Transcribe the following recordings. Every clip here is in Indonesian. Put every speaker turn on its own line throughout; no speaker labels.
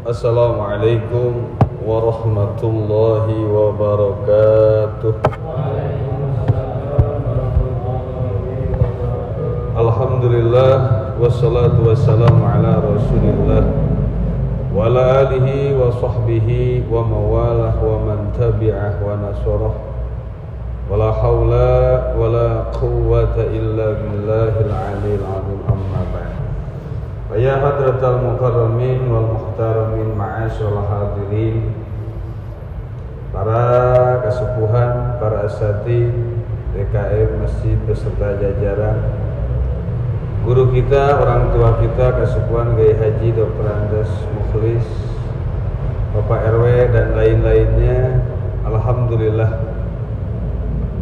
Assalamualaikum warahmatullahi wabarakatuh. Alhamdulillah wassalatu wassalamu ala Rasulillah wa ala alihi wa sahbihi wa mawalah wa man tabi'ah wa nasarah. Wala hawla wala quwwata illa billahil aliyil azim, amma ba'd. Ya hadratal mukarramin wal muhtaramin ma'asyiral hadirin, para kesepuhan, para asatidz DKM Masjid beserta jajaran, guru kita, orang tua kita, kesepuhan Kiai Haji Dr. Andes Mukhlis, Bapak RW dan lain-lainnya. Alhamdulillah,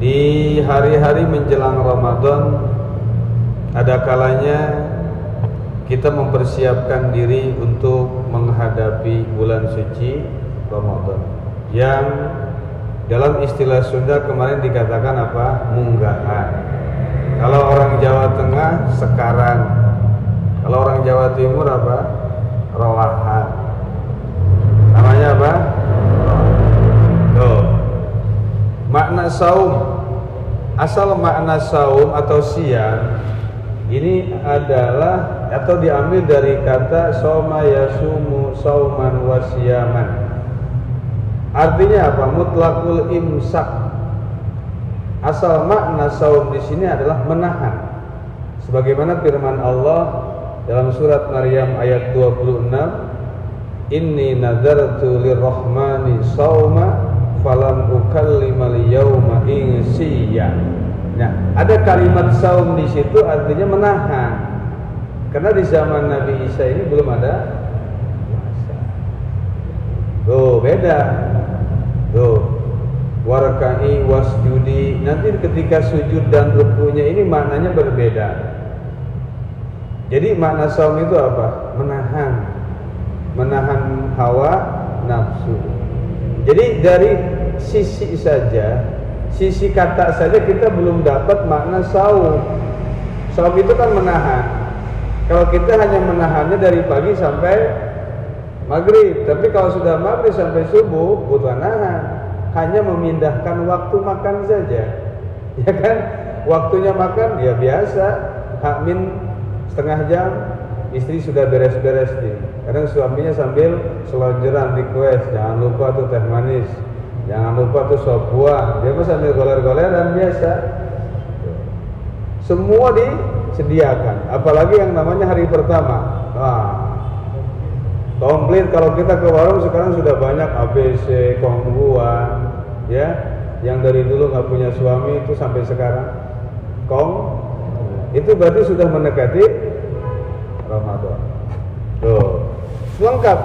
di hari-hari menjelang Ramadan ada kalanya kita mempersiapkan diri untuk menghadapi bulan suci Ramadan yang dalam istilah Sunda kemarin dikatakan apa? Munggahan. Kalau orang Jawa Tengah sekaran, kalau orang Jawa Timur apa? Rowahan. Namanya apa? Tuh. Makna saum, asal makna saum atau siam ini adalah atau diambil dari kata soma yasumu sauman wasiyaman. Artinya apa? Mutlaqul imsak. Asal makna saum di sini adalah menahan. Sebagaimana firman Allah dalam surat Maryam ayat 26, Inni nadartu lirrahmani sauma falam ukallimal yauma insiya. Nah, ada kalimat saum di situ artinya menahan. Karena di zaman Nabi Isa ini belum ada puasa. Tuh, beda. Tuh. Waraka'i wasjudi. Nanti ketika sujud dan rukunya ini maknanya berbeda. Jadi makna saum itu apa? Menahan. Menahan hawa nafsu. Jadi dari sisi saja, sisi kata saja kita belum dapat makna saum. Saum itu kan menahan. Kalau kita hanya menahannya dari pagi sampai maghrib, tapi kalau sudah maghrib sampai subuh bukan nahan, hanya memindahkan waktu makan saja. Ya kan? Waktunya makan ya biasa, hakmin setengah jam, istri sudah beres-beres nih. Kadang suaminya sambil selonjoran request, jangan lupa tuh teh manis, jangan lupa tuh sop buah. Dia mah sambil goler-goleran biasa. Semua disediakan, apalagi yang namanya hari pertama. Komplit. Kalau kita ke warung sekarang sudah banyak ABC, kongguan, ya. Yang dari dulu nggak punya suami itu sampai sekarang itu berarti sudah mendekati Ramadan. Tuh, lengkap.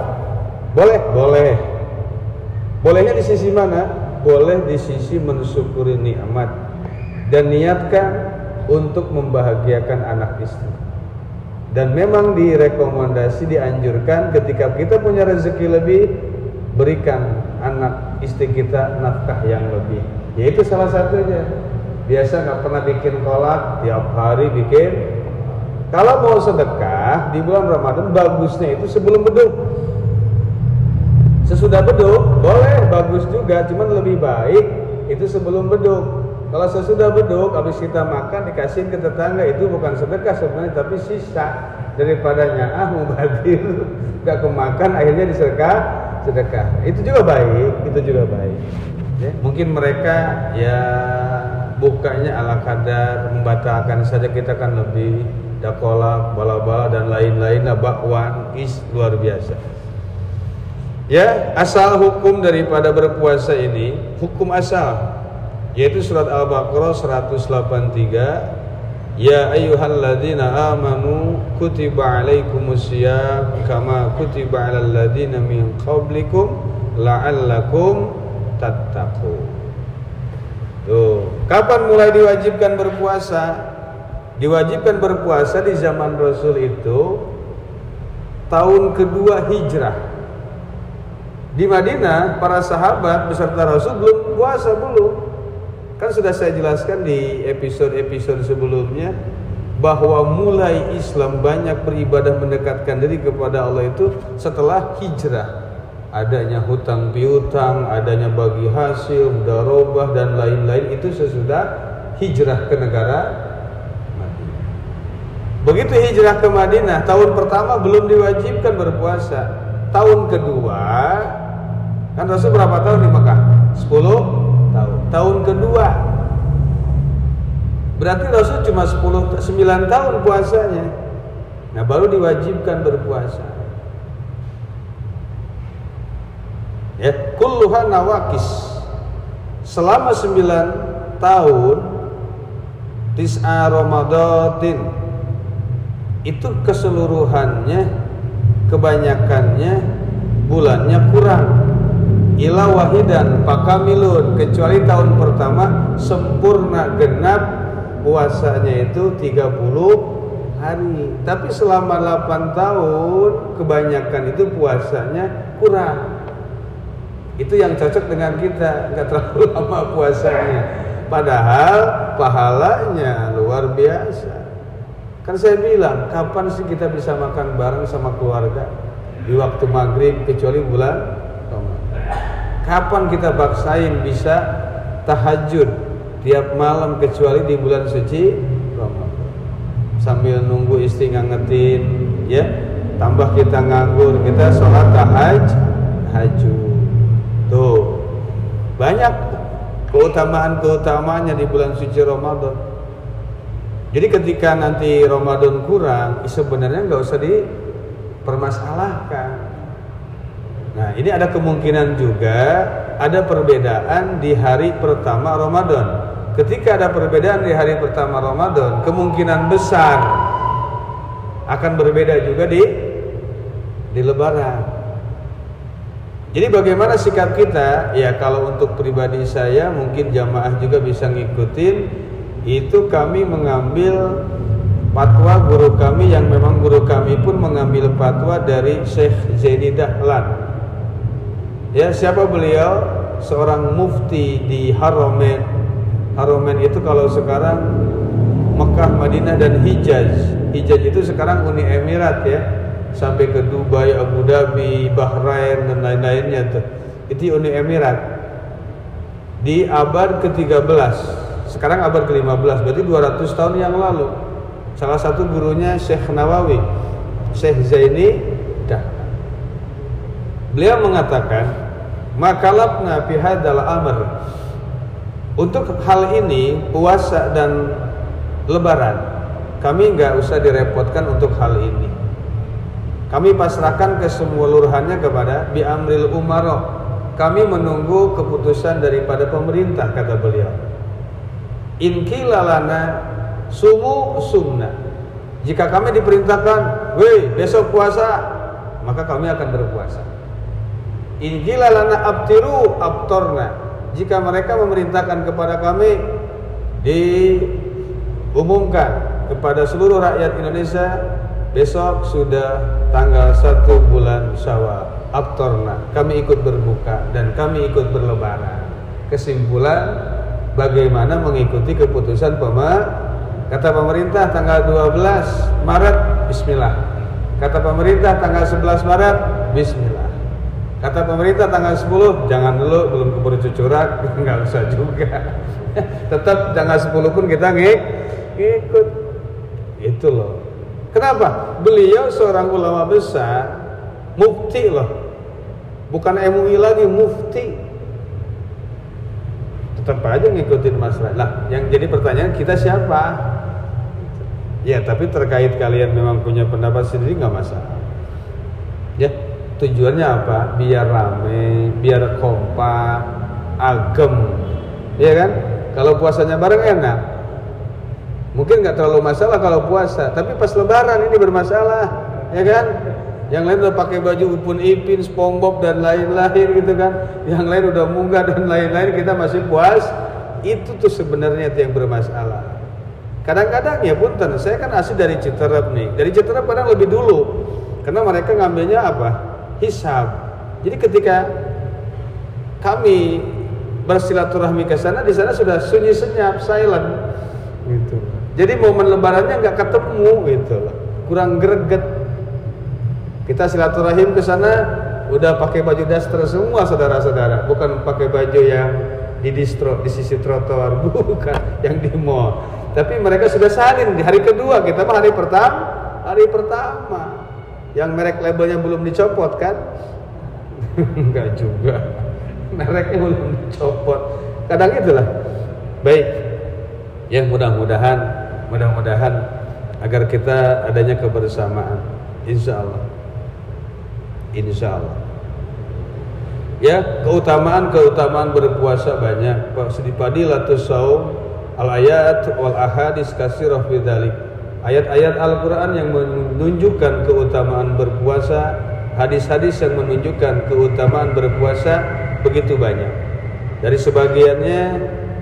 Boleh. Bolehnya di sisi mana? Boleh di sisi mensyukuri nikmat dan niatkan untuk membahagiakan anak istri. Dan memang direkomendasi, dianjurkan ketika kita punya rezeki lebih, berikan anak istri kita nafkah yang lebih. Yaitu salah satunya. Biasa nggak pernah bikin kolak, tiap hari bikin. Kalau mau sedekah di bulan Ramadan, bagusnya itu sebelum beduk. Sesudah beduk boleh, bagus juga, cuman lebih baik itu sebelum beduk. Kalau sesudah beduk, habis kita makan dikasihin ke tetangga, itu bukan sedekah sebenarnya, tapi sisa daripadanya mubadir, gak kemakan, akhirnya sedekah. Itu juga baik, Ya, mungkin mereka ya bukanya ala kadar, membatalkan saja, kita kan lebih dakolak, bala-bala dan lain-lain, bakwan, luar biasa. Ya, asal hukum daripada berpuasa ini, hukum asal, yaitu surat Al-Baqarah 183, Ya ayyuhalladzina amanu kutiba alaikumusiyam kama kutiba alal ladzina min qablikum la'allakum tattaqun. Tuh, kapan mulai diwajibkan berpuasa? Diwajibkan berpuasa di zaman Rasul itu tahun kedua hijrah. Di Madinah para sahabat beserta Rasul belum puasa belum. Kan sudah saya jelaskan di episode-episode sebelumnya. bahwa mulai Islam banyak beribadah mendekatkan diri kepada Allah itu setelah hijrah. Adanya hutang piutang, adanya bagi hasil, mudarobah dan lain-lain itu sesudah hijrah ke negara Madinah. Begitu hijrah ke Madinah, tahun pertama belum diwajibkan berpuasa. Tahun kedua, kan Rasul berapa tahun di Mekah? 10 tahun. Tahun kedua, berarti Rasul cuma 9 tahun puasanya. Nah, baru diwajibkan berpuasa. Ya, kulluha nawakis. Selama 9 tahun tis'a Ramadatin itu keseluruhannya, kebanyakannya bulannya kurang. Ila wahidan fakamilun, kecuali tahun pertama sempurna genap puasanya itu 30 hari. Tapi selama 8 tahun kebanyakan itu puasanya kurang. Itu yang cocok dengan kita, nggak terlalu lama puasanya. Padahal pahalanya luar biasa. Kan saya bilang, kapan sih kita bisa makan bareng sama keluarga di waktu maghrib kecuali bulan Ramadan? Kapan kita paksain bisa tahajud tiap malam kecuali di bulan suci Ramadan? Sambil nunggu istri ngangetin, ya, tambah kita nganggur, kita sholat tahajud. Tuh, banyak keutamaan-keutamaannya di bulan suci Ramadan. Jadi ketika nanti Ramadan kurang, sebenarnya nggak usah dipermasalahkan. Nah, ini ada kemungkinan juga ada perbedaan di hari pertama Ramadan. Ketika ada perbedaan di hari pertama Ramadan, kemungkinan besar akan berbeda juga di Lebaran. Jadi bagaimana sikap kita? Ya, kalau untuk pribadi saya, mungkin jamaah juga bisa ngikutin. Itu kami mengambil fatwa guru kami, yang memang guru kami pun mengambil fatwa dari Syekh Zaini Dahlan. Ya, siapa beliau? Seorang mufti di Haramain. Haramain itu kalau sekarang Mekah, Madinah dan Hijaz. Hijaz itu sekarang Uni Emirat, ya. Sampai ke Dubai, Abu Dhabi, Bahrain dan lain-lainnya tuh. Itu Uni Emirat. Di abad ke-13, sekarang abad ke-15, berarti 200 tahun yang lalu. Salah satu gurunya Syekh Nawawi, Syekh Zaini Dahlan. Beliau mengatakan, "Makalabna fi hadzal amr." Untuk hal ini, puasa dan lebaran, kami nggak usah direpotkan untuk hal ini. Kami pasrahkan keseluruhannya kepada bi amril umara. Kami menunggu keputusan daripada pemerintah, kata beliau. In qila lana sumu sumna. Jika kami diperintahkan, "Woi, besok puasa," maka kami akan berpuasa. In qila lana abtiru abtorna. Jika mereka memerintahkan kepada kami, diumumkan kepada seluruh rakyat Indonesia, besok sudah tanggal 1 bulan Syawal, abtorna, kami ikut berbuka dan kami ikut berlebaran. Kesimpulan, bagaimana mengikuti keputusan kata pemerintah tanggal 12 Maret, bismillah. Kata pemerintah tanggal 11 Maret, bismillah. Kata pemerintah tanggal 10, jangan dulu, belum keburu cucurak, nggak usah juga. Tetap tanggal 10 pun kita ngikut. Itu loh. Kenapa? Beliau seorang ulama besar, mufti loh. Bukan MUI lagi, mufti. Tetap aja ngikutin masalah. Lah, yang jadi pertanyaan, kita siapa? Ya, tapi terkait kalian memang punya pendapat sendiri nggak masalah. Ya, tujuannya apa? Biar rame, biar kompak, agem. Ya kan? Kalau puasanya bareng enak. Mungkin nggak terlalu masalah kalau puasa, tapi pas lebaran ini bermasalah, ya kan? Yang lain udah pakai baju Upin Ipin, SpongeBob dan lain-lain gitu kan. Yang lain udah munggah dan lain-lain, kita masih puas. Itu tuh sebenarnya yang bermasalah. Kadang-kadang ya punten, saya kan asli dari Citerep nih. Dari Citerep kadang lebih dulu, karena mereka ngambilnya apa? Hisab. Jadi ketika kami bersilaturahmi ke sana, di sana sudah sunyi senyap, silent, gitu. Jadi momen lebarannya nggak ketemu gitu loh. Kurang greget. Kita silaturahim ke sana udah pakai baju daster semua saudara-saudara, bukan pakai baju yang di distro di sisi trotoar, bukan yang di mall. Tapi mereka sudah salin di hari kedua, kita mah hari pertama. Yang merek labelnya belum dicopot kan? Enggak juga. Mereknya belum dicopot. Kadang itulah. Baik. Ya mudah-mudahan agar kita adanya kebersamaan. Insya Allah. Ya, keutamaan berpuasa banyak. Fadilatus shaum al-ayat wal ahadits katsirah fi dzalik. Ayat-ayat Al-Qur'an yang menunjukkan keutamaan berpuasa, hadis-hadis yang menunjukkan keutamaan berpuasa begitu banyak. Dari sebagiannya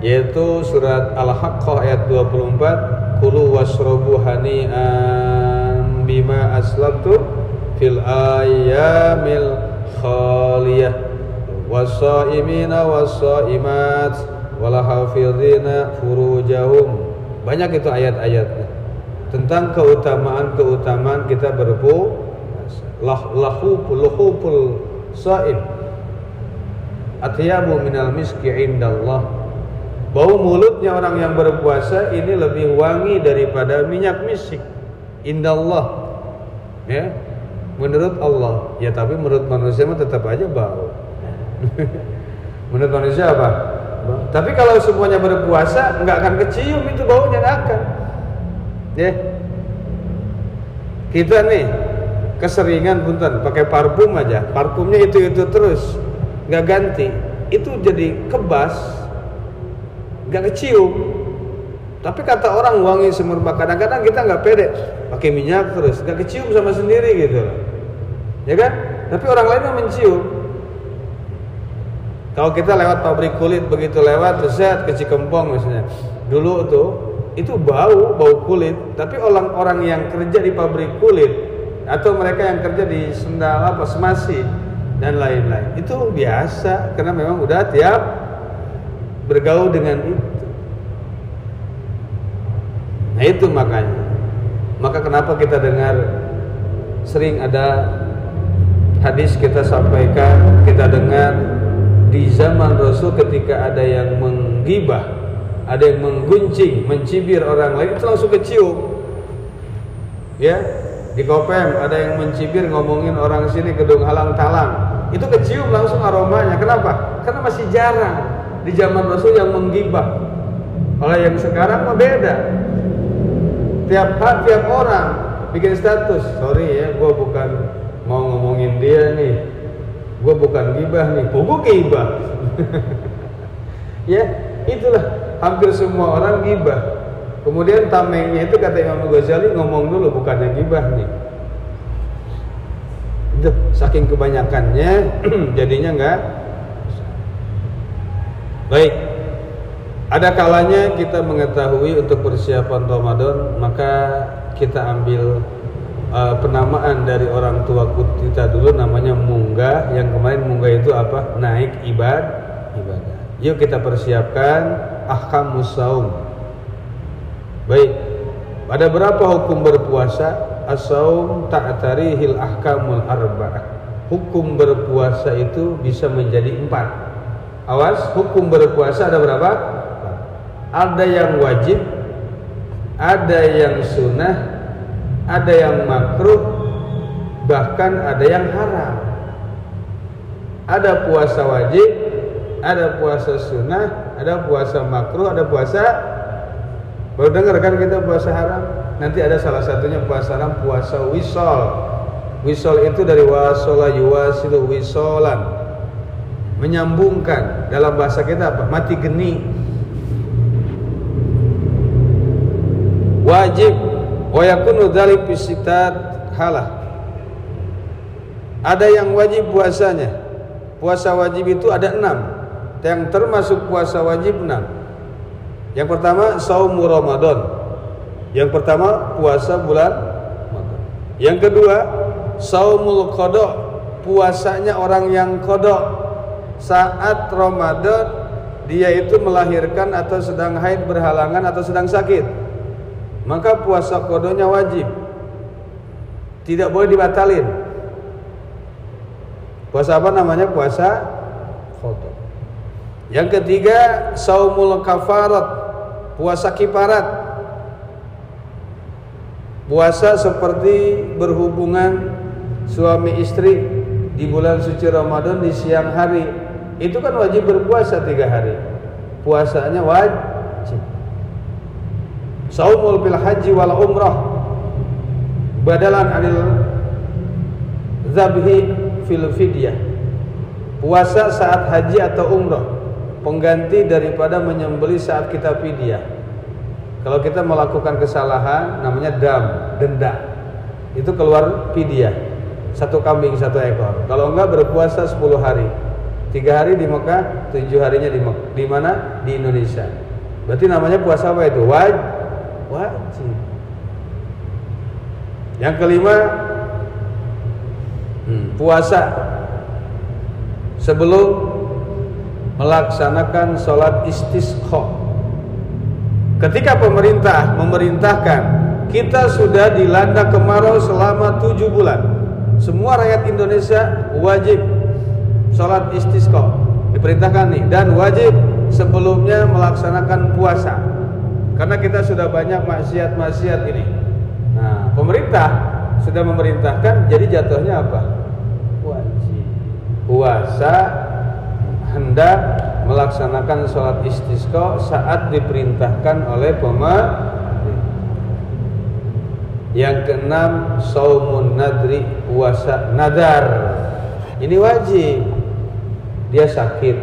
yaitu surat Al-Haqqah ayat 24, kulu washrabu hani'an bima aslaftum fil ayyamil khaliyah wasaimina wasaimat wala hafizina furujahum. Banyak itu ayat-ayatnya tentang keutamaan kita berpuasa. Lahupul saim atyabu minal miski indallah. Bau mulutnya orang yang berpuasa ini lebih wangi daripada minyak misik indallah. Ya, menurut Allah. Ya tapi menurut manusia mah tetap aja bau. Menurut manusia apa? Tapi kalau semuanya berpuasa nggak akan kecium itu baunya, nggak akan. Ya, kita nih keseringan punten pakai parfum aja, parfumnya itu terus, nggak ganti, itu jadi kebas, nggak kecium. Tapi kata orang wangi semerbak, kadang-kadang kita nggak pede, pakai minyak terus, nggak kecium sama sendiri gitu, ya kan? Tapi orang lain mah mencium. Kalau kita lewat pabrik kulit, begitu lewat, set ke Cikempong misalnya, dulu tuh itu bau kulit. Tapi orang-orang yang kerja di pabrik kulit atau mereka yang kerja di sendal semasi dan lain-lain itu biasa karena memang udah tiap bergaul dengan itu. Nah itu maka kenapa kita dengar sering ada hadis kita sampaikan, kita dengar di zaman Rasul ketika ada yang menggibah, ada yang mengguncing, mencibir orang lain, itu langsung kecium. Ya, di Kopem ada yang mencibir, ngomongin orang sini gedung halang talang, itu kecium langsung aromanya. Kenapa? Karena masih jarang di zaman Rasul yang menggibah. Kalau yang sekarang mah beda. Tiap orang bikin status, sorry ya, gue bukan mau ngomongin dia nih, gue bukan gibah nih, gue gibah. Ya, itulah hampir semua orang gibah. Kemudian tamengnya itu kata Imam Ghazali, ngomong dulu bukannya gibah nih. Itu saking kebanyakannya jadinya enggak. Baik. Ada kalanya kita mengetahui untuk persiapan Ramadan, maka kita ambil penamaan dari orang tua kita dulu, namanya munggah. Yang kemarin munggah itu apa? Naik ibadah. Yuk kita persiapkan ahkamus shaum. Baik. Ada berapa hukum berpuasa? As-shaum ta'tarihil ahkamul arba'ah. Hukum berpuasa itu bisa menjadi 4. Awas, hukum berpuasa ada berapa? Ada yang wajib, ada yang sunnah, ada yang makruh, bahkan ada yang haram. Ada puasa wajib, ada puasa sunnah, ada puasa makruh, ada puasa, baru dengar kan kita puasa haram? Nanti ada salah satunya puasa haram, puasa wisol. Wisol itu dari wasola yuwasilu wisolan, menyambungkan. Dalam bahasa kita apa? Mati geni. Wajib wa yakunu dzalik bisitat halah. Ada yang wajib puasanya. Puasa wajib itu ada 6. Yang termasuk puasa wajib 6. Yang pertama shaum Ramadan. Yang pertama puasa bulan Ramadan. Yang kedua shaumul qada, puasanya orang yang qada saat Ramadan dia itu melahirkan atau sedang haid berhalangan atau sedang sakit. maka puasa qadanya wajib, tidak boleh dibatalin. Puasa apa namanya? Puasa qada. Yang ketiga, saumul kafarat, puasa kifarat. Puasa seperti berhubungan suami istri di bulan suci Ramadan di siang hari, itu kan wajib berpuasa 3 hari. Puasanya wajib. Saumul bil haji wal umrah badalan anil zabhi fil fidyah. Puasa saat haji atau umrah, pengganti daripada menyembelih saat kita fidyah. Kalau kita melakukan kesalahan namanya denda, itu keluar fidyah, 1 kambing 1 ekor. Kalau enggak berpuasa 10 hari, 3 hari di Mekah, 7 harinya di mana? Di Indonesia. Berarti namanya puasa apa itu? Wajib. Yang kelima, puasa sebelum melaksanakan sholat istisqa. Ketika pemerintah memerintahkan, kita sudah dilanda kemarau selama 7 bulan, semua rakyat Indonesia wajib sholat istisqa, diperintahkan nih, dan wajib sebelumnya melaksanakan puasa, karena kita sudah banyak maksiat ini. Nah, pemerintah sudah memerintahkan, jadi jatuhnya apa? Wajib. Puasa hendak melaksanakan sholat istisqa saat diperintahkan oleh pemerintah. Yang keenam, saumun nadri, puasa nadar. Ini wajib. Dia sakit,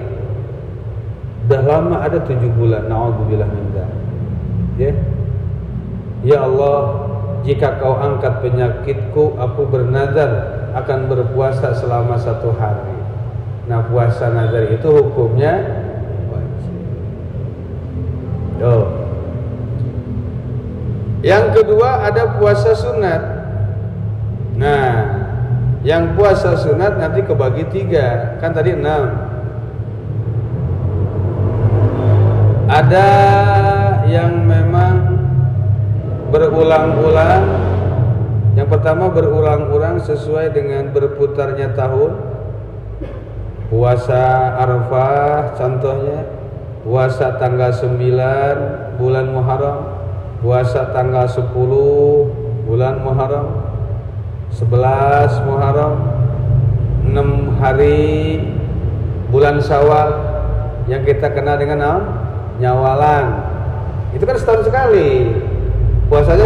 udah lama, ada 7 bulan, na'udzubillah min dzalik. Ya Allah, jika kau angkat penyakitku, aku bernazar akan berpuasa selama 1 hari. Nah, puasa nazar itu hukumnya wajib. Yang kedua, ada puasa sunat. Nah, yang puasa sunat nanti kebagi 3, kan tadi 6. Ada yang memang berulang-ulang. Yang pertama, berulang-ulang sesuai dengan berputarnya tahun. Puasa Arafah contohnya, puasa tanggal 9 bulan Muharram, puasa tanggal 10 bulan Muharram, 11 Muharram, 6 hari bulan Syawal yang kita kenal dengan Nyawalan. Itu kan setahun sekali puasanya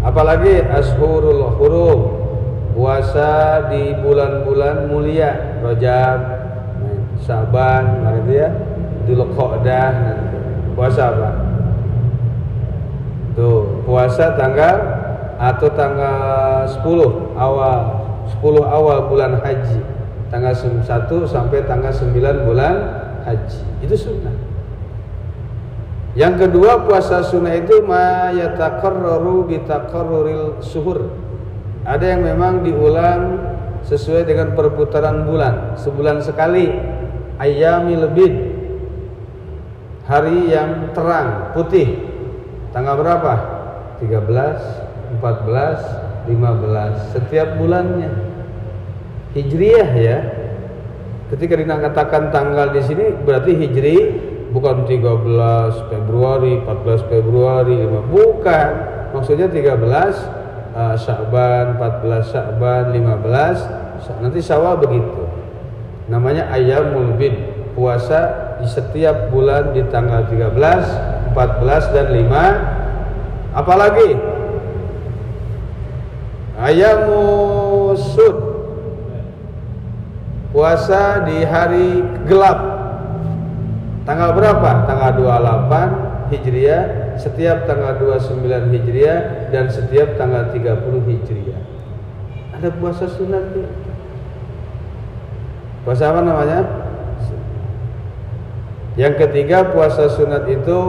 apalagi Ashurul Hurum, puasa di bulan-bulan mulia, Rajab, Syaban, gitu ya, Dzulqa'dah. Puasa apa? Tuh, puasa tanggal 10 awal bulan haji, tanggal 1 sampai tanggal 9 bulan haji. Itu sunnah. Yang kedua, puasa sunnah itu ma yataqarraru bi taqarruril syuhur. Ada yang memang diulang sesuai dengan perputaran bulan, sebulan sekali. Ayyamil bid, hari yang terang, putih. Tanggal berapa? 13, 14, 15 setiap bulannya. Hijriyah ya. Ketika dikatakan tanggal di sini berarti hijri, bukan 13 Februari, 14 Februari, bukan. Maksudnya 13 Sya'ban, 14 Sya'ban, 15 nanti Syawal, begitu. Namanya ayyamul bid, puasa di setiap bulan di tanggal 13, 14 dan 5. Apalagi ayyamus sud, puasa di hari gelap. Tanggal berapa? Tanggal 28 Hijriah, setiap tanggal 29 Hijriah, dan setiap tanggal 30 Hijriah. Ada puasa sunat ya. Puasa apa namanya? Yang ketiga, puasa sunat itu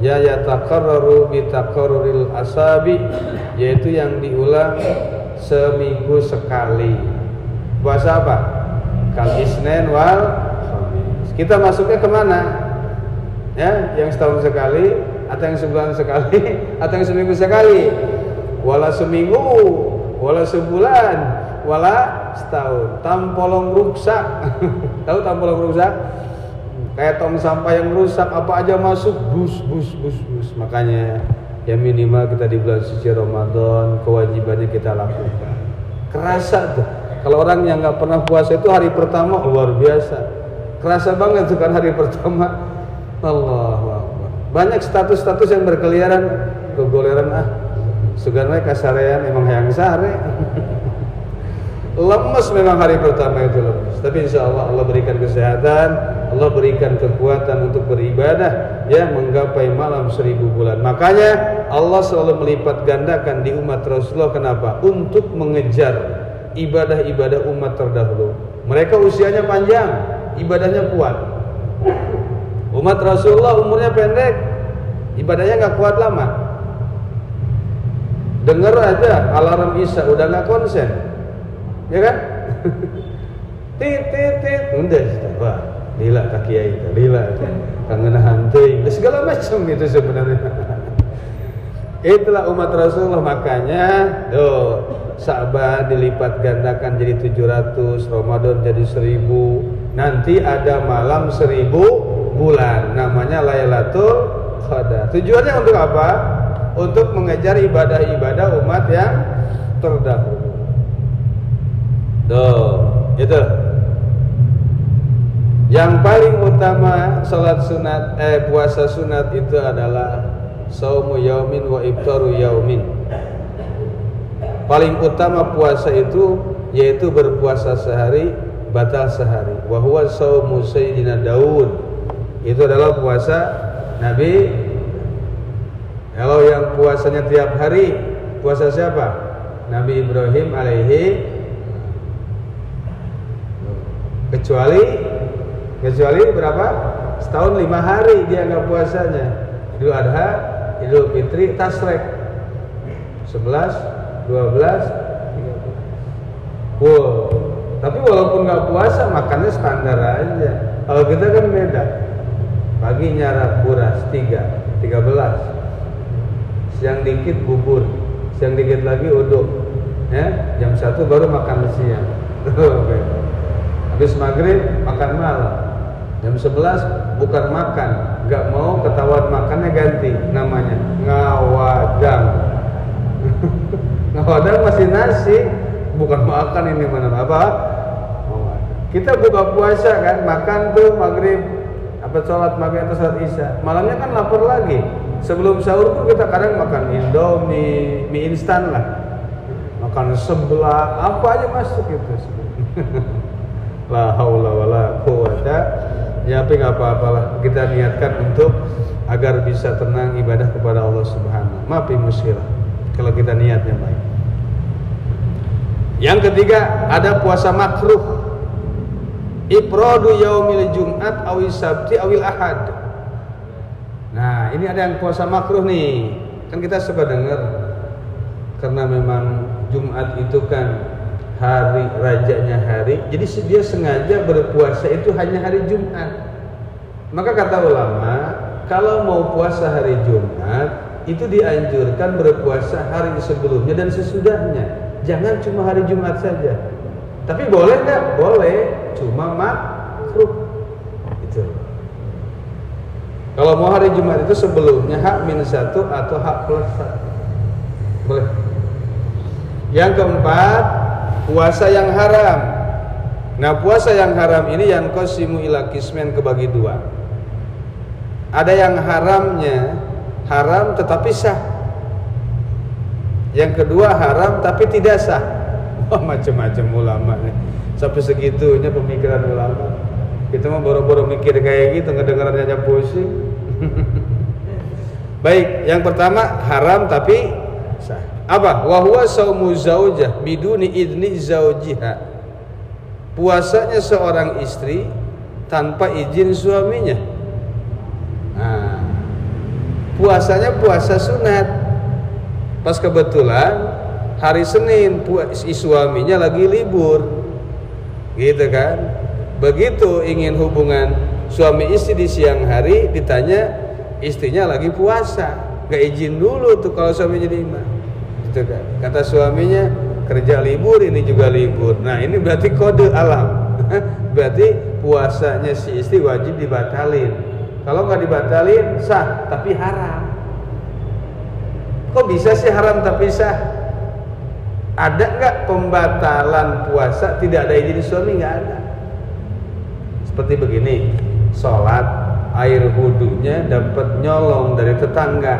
ya yataqarraru bi taqarruril asabi, yaitu yang diulang seminggu sekali. Puasa apa? Kal Isnin wal Khamis. Kita masuknya kemana? Ya, yang setahun sekali atau yang sebulan sekali, atau yang seminggu sekali. Wala seminggu, wala sebulan, wala setahun. Tampolong rusak. Tahu tampolong rusak? Kayak tong sampah yang rusak, apa aja masuk, bus. Makanya ya minimal kita di bulan suci Ramadan kewajibannya kita lakukan. Kerasa tuh. Kalau orang yang nggak pernah puasa itu hari pertama luar biasa. Kerasa banget tuh kan hari pertama. Allahu Akbar. Banyak status-status yang berkeliaran, kegoleran sugan we kasarean emang hayang sare. Lemes memang hari pertama itu lemes. Tapi insya Allah Allah berikan kesehatan, Allah berikan kekuatan untuk beribadah, ya menggapai malam 1000 bulan. Makanya Allah selalu melipat gandakan di umat Rasulullah. Kenapa? Untuk mengejar ibadah-ibadah umat terdahulu. Mereka usianya panjang, ibadahnya kuat. Umat Rasulullah umurnya pendek, ibadahnya nggak kuat lama. Dengar aja alarm Isya udah nggak konsen. Ya kan? tit udah wah lila ka kiai itu lila kangen hanteuing segala macam itu sebenarnya. Itulah umat Rasulullah. Makanya Sa'ban dilipat gandakan jadi 700, Ramadan jadi 1000, nanti ada malam 1000 bulan namanya Lailatul Qadar. Tujuannya untuk apa? Untuk mengejar ibadah-ibadah umat yang terdahulu. Itu yang paling utama salat sunat, puasa sunat itu adalah saumu yaumin wa iftaru yaumin. Paling utama puasa itu yaitu berpuasa sehari, batal sehari. Wa huwa saumu sayyidina Daud. Itu adalah puasa Nabi. Kalau yang puasanya tiap hari, puasa siapa? Nabi Ibrahim alaihi. Kecuali berapa? Setahun 5 hari dia nggak puasanya. Idul Adha, Idul Fitri, Tasrek 11, 12, 13. Wow. Tapi walaupun nggak puasa makannya standar aja. Kalau kita kan beda. Pagi nyarap buras 13. Siang dikit bubur, siang dikit lagi uduk. Ya, jam 1 baru makan siang. Habis maghrib makan malam. Jam 11 bukan makan, nggak mau ketahuan makannya ganti namanya ngawadang. Ngawadang masih nasi, bukan makan ini mana apa? Kita buka puasa kan, makan tuh maghrib, apa sholat maghrib atau sholat isya. Malamnya kan lapar lagi. Sebelum sahur pun kita kadang makan Indomie, mie instan lah, makan seblak, apa aja masuk itu. La haula wala quwata. Ya tapi nggak apa-apalah, kita niatkan untuk agar bisa tenang ibadah kepada Allah Subhanahu. Maafi musyrah kalau kita niatnya baik. Yang ketiga ada puasa makruh. Ifradu yaumil Jum'at awil Sabti awil Ahad. Nah, ini ada yang puasa makruh nih. Kan kita suka dengar karena memang Jumat itu kan hari rajanya hari, jadi dia sengaja berpuasa itu hanya hari Jumat. Maka kata ulama, kalau mau puasa hari Jumat itu dianjurkan berpuasa hari sebelumnya dan sesudahnya. Jangan cuma hari Jumat saja. Tapi boleh nggak? Boleh, cuma makruh. Itu. Kalau mau hari Jumat itu sebelumnya H-1 atau H+1. Boleh. Yang keempat, puasa yang haram. Nah, puasa yang haram ini yang qasimu ila qismain, kebagi dua. Ada yang haramnya haram tetapi sah. Yang kedua haram tapi tidak sah. Wah, macam-macam ulama nih. Sampai segitunya pemikiran ulama. Kita mah boro-boro mikir kayak gitu, ngedengarannya aja pusing. Baik, yang pertama haram tapi sah. Apa? Wa huwa shaumu zaujah biduni idni zaujiha. Puasanya seorang istri tanpa izin suaminya. Nah, puasanya puasa sunat. Pas kebetulan hari Senin suaminya lagi libur. Gitu kan? Begitu ingin hubungan suami istri di siang hari ditanya, istrinya lagi puasa, nggak izin dulu tuh kalau suaminya nerima. Itu kan. Kata suaminya kerja libur, ini juga libur. Nah ini berarti kode alam. Berarti puasanya si istri wajib dibatalin. Kalau nggak dibatalin sah, tapi haram. Kok bisa sih haram tapi sah? Ada nggak pembatalan puasa tidak ada izin suami? Nggak ada. Seperti begini, sholat air wudunya dapat nyolong dari tetangga.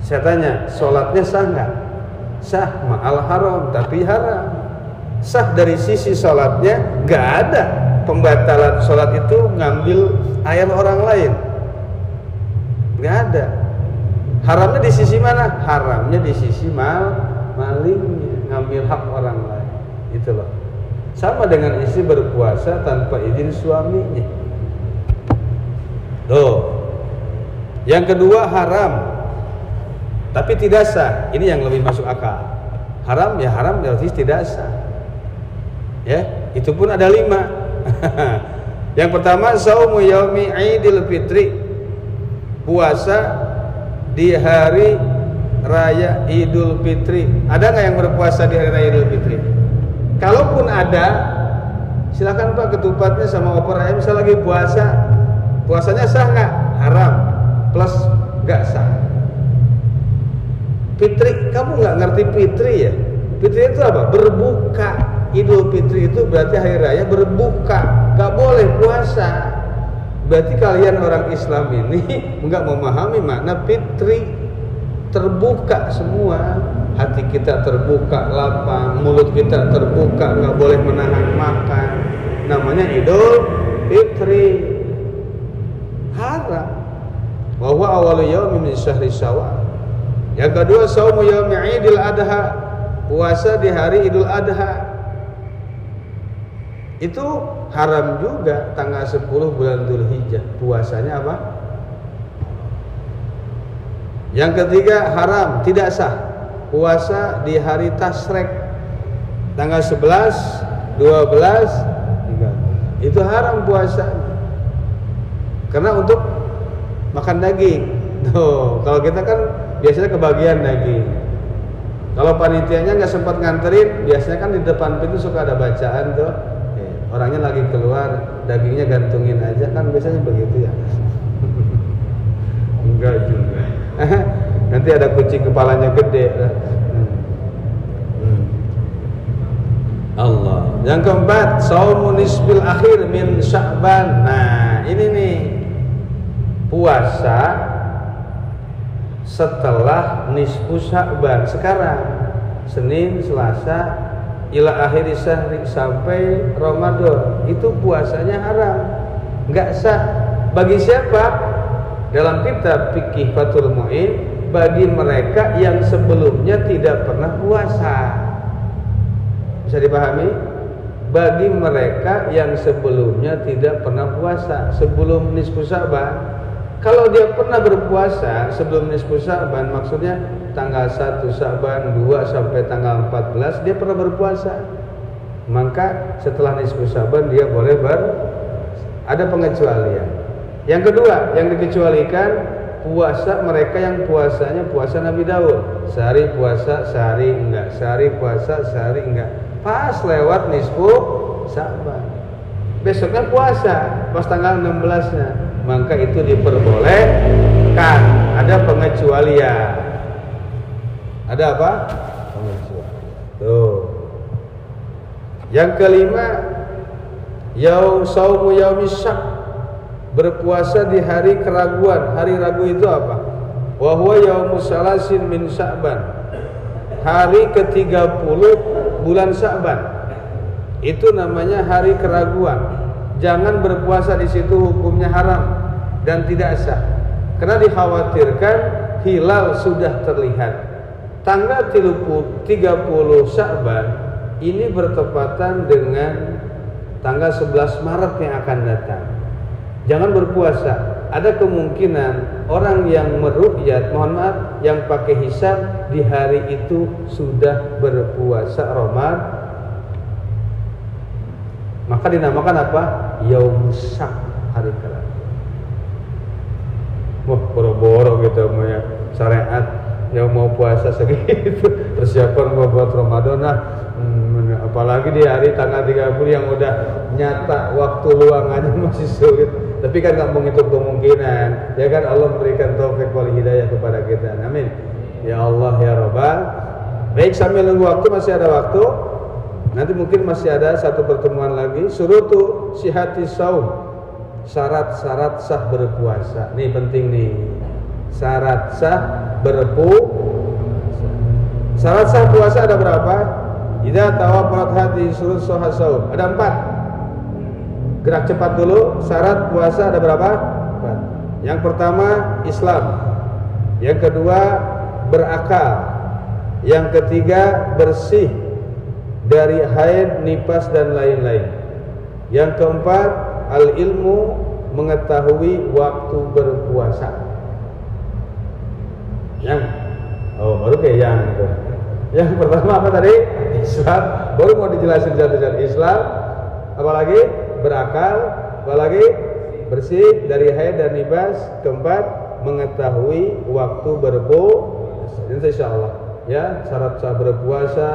Saya tanya, sholatnya sah nggak? Sah, ma'al haram, tapi haram. Sah dari sisi sholatnya, nggak ada pembatalan sholat itu ngambil air orang lain, nggak ada. Haramnya di sisi mana? Haramnya di sisi malingnya, ngambil hak orang lain. Itu loh. Sama dengan istri berpuasa tanpa izin suaminya. Tuh. Yang kedua haram, tapi tidak sah. Ini yang lebih masuk akal. Haram ya haram, berarti tidak sah. Ya, itu pun ada 5. Yang pertama saumu yaumi Idul Fitri, puasa di hari raya Idul Fitri. Ada nggak yang berpuasa di hari raya Idul Fitri? Kalaupun ada, silakan Pak, ketupatnya sama opor ayam saya lagi puasa. Puasanya sah nggak? Haram plus nggak sah. Fitri, kamu nggak ngerti fitri ya? Fitri itu apa? Berbuka. Idul Fitri itu berarti hari raya berbuka, nggak boleh puasa. Berarti kalian orang Islam ini nggak memahami makna fitri. Terbuka semua, hati kita terbuka, lapang, mulut kita terbuka, nggak boleh menahan makan. Namanya Idul Fitri. Haram. Wa huwa awwalu yaumin min syahri Syawal. Yang kedua saumu yaumi Idul Adha, puasa di hari Idul Adha. Itu haram juga, tanggal 10 bulan Dzulhijjah. Puasanya apa? Yang ketiga haram, tidak sah, puasa di hari Tasyrik, tanggal 11, 12, 13. Itu haram puasa. Karena untuk makan daging. Tuh, kalau kita kan biasanya kebagian daging. Kalau panitianya nggak sempat nganterin, biasanya kan di depan pintu suka ada bacaan tuh. Orangnya lagi keluar, dagingnya gantungin aja, kan biasanya begitu ya. Enggak juga. Nanti ada kucing kepalanya gede. Allah. Yang keempat, shaumun nisbil akhir min Sya'ban. Nah, ini nih puasa setelah nisfu Sya'ban. Sekarang Senin, Selasa, ila akhir syahri, sampai Ramadan. Itu puasanya haram, nggak sah. Bagi siapa? Dalam kitab Fikih Fathul Mu'in, bagi mereka yang sebelumnya tidak pernah puasa. Bisa dipahami? Bagi mereka yang sebelumnya tidak pernah puasa sebelum nisfu Sya'ban. Kalau dia pernah berpuasa sebelum nisfu Sya'ban, maksudnya tanggal 1 Sya'ban, 2 sampai tanggal 14 dia pernah berpuasa, maka setelah nisfu Sya'ban dia boleh ada pengecualian. Yang kedua, yang dikecualikan puasa mereka yang puasanya puasa Nabi Daud, sehari puasa sehari enggak, sehari puasa sehari enggak. Pas lewat nisfu Sya'ban, besoknya puasa pas tanggal 16-nya, maka itu diperbolehkan. Ada pengecualian. Ada apa? Pengecualian. Tuh. Yang kelima, saumu yaumis syak, berpuasa di hari keraguan. Hari ragu itu apa? Wa huwa yaumus salasin min Sya'ban, hari ke-30 bulan Sya'ban. Itu namanya hari keraguan. Jangan berpuasa di situ, hukumnya haram dan tidak sah. Karena dikhawatirkan hilal sudah terlihat. Tanggal 30 Sya'ban ini bertepatan dengan tanggal 11 Maret yang akan datang. Jangan berpuasa. Ada kemungkinan orang yang meruqyat, mohon maaf, yang pakai hisab di hari itu sudah berpuasa Ramadan. Maka dinamakan apa? Yaumus Syak, hari keraguan. boro-boro gitu ya syariat yang mau puasa segitu persiapan buat Ramadan apalagi di hari tanggal 30 yang udah nyata waktu luangannya masih sulit, tapi kan nggak menghitung kemungkinan ya kan. Allah memberikan taufik wal hidayah kepada kita, amin ya Allah ya Rabbal. Baik, sambil nunggu waktu, masih ada waktu, nanti mungkin masih ada satu pertemuan lagi. Surutu sihati saum, syarat-syarat sah berpuasa. Nih penting nih, syarat sah berpuasa. Syarat sah puasa ada berapa? Idza tawafarat hati surut sahha saum. Ada 4. Gerak cepat dulu. Syarat puasa ada berapa? 4. Yang pertama Islam. Yang kedua berakal. Yang ketiga bersih dari haid, nifas dan lain-lain. Yang keempat al-ilmu, mengetahui waktu berpuasa. Baru kayak yang itu. Yang pertama apa tadi? Islam. Baru mau dijelasin satu-satu. Islam, apalagi berakal, apalagi bersih dari haid dan nifas. Keempat, mengetahui waktu berpuasa. Insyaallah ya, syarat sah berpuasa,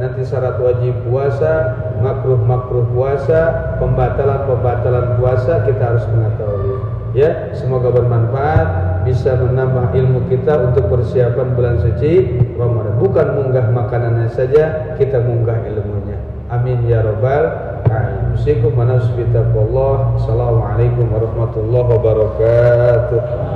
nanti syarat wajib puasa, makruh puasa, pembatalan puasa kita harus mengetahui. Ya, semoga bermanfaat, bisa menambah ilmu kita untuk persiapan bulan suci Ramadan. Bukan munggah makanannya saja, kita munggah ilmunya. Amin ya rabbal alamin. Assalamualaikum warahmatullahi wabarakatuh.